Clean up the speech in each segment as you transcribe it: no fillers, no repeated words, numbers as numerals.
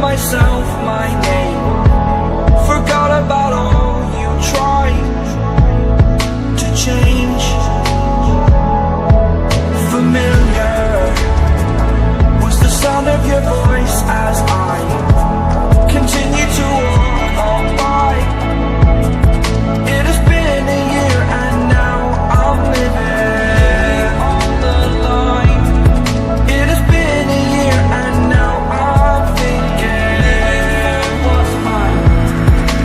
myself my name. Forgot about all you tried to change. Familiar was the sound of your voice as I continue to walk on by. It has been a year and now I'm living on the line. It has been a year and now I'm thinking what's mine,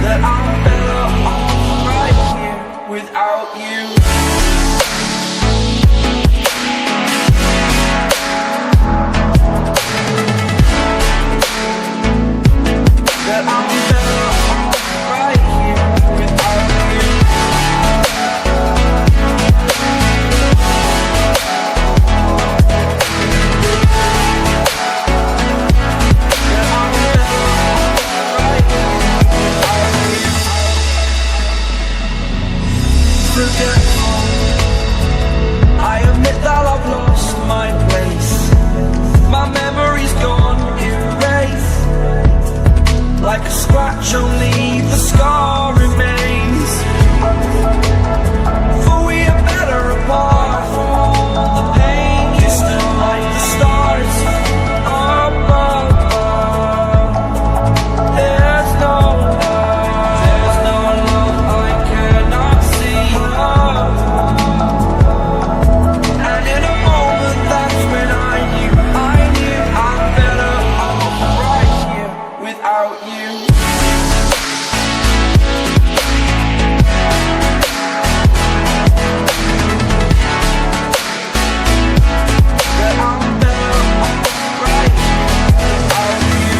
that I'm better off right here without you. That I'm better off right here without you. That I'm better off right here without you. Forgetful, I admit that I've lost my place. My memory's gone erased. Like a scratch, only the scar remains. For we are better apart. From all the pain, you still like the stars above. There's no love I cannot see. And in a moment, that's when I knew I'm better off right here without you. That I'm better off right here without you.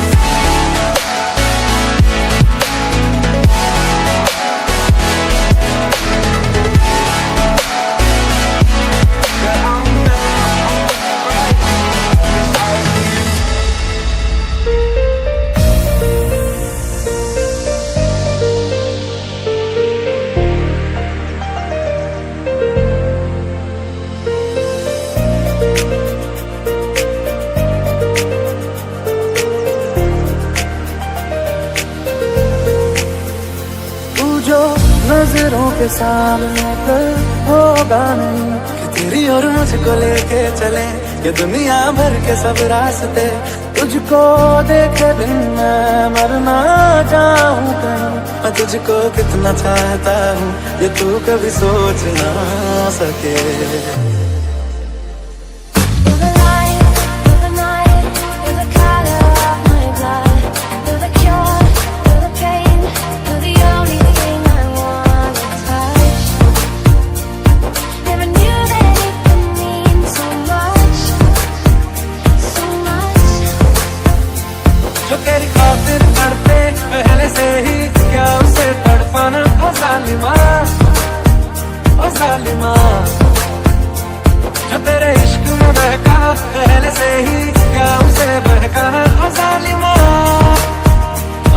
That I'm better off right here without you. तू जो नजरों के सामने कर होगा नहीं कि तेरी और मुझको लेके चले ये दुनिया भर के सब रास्ते। तुझको देखे बिन मैं मरना चाहूँ कहीं, मैं तुझको कितना चाहता हूँ ये तू कभी सोच ना सके। जो तेरी खातिर मरते पहले से ही क्या उसे तड़पाना। ओ जालिमा, ओ जालिमा, जो तेरे इश्क में बहका पहले से ही क्या उसे बहकाना। ओ जालिमा,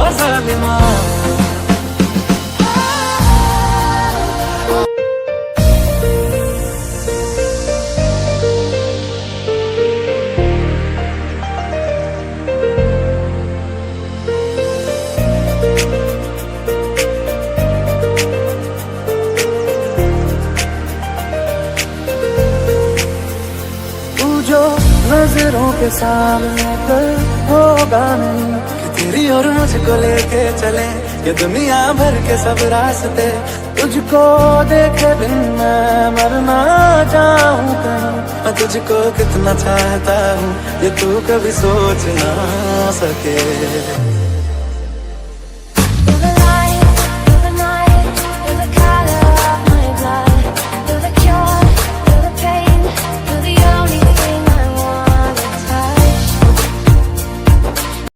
ओ जालिमा। जो नजरों के सामने कर होगा नहीं कि तेरी और मुझको लेके चले ये दुनिया भर के सब रास्ते। तुझको देखे बिन मैं मरना चाहूँ कहीं, मैं तुझको कितना चाहता हूँ ये तू कभी सोच ना सके।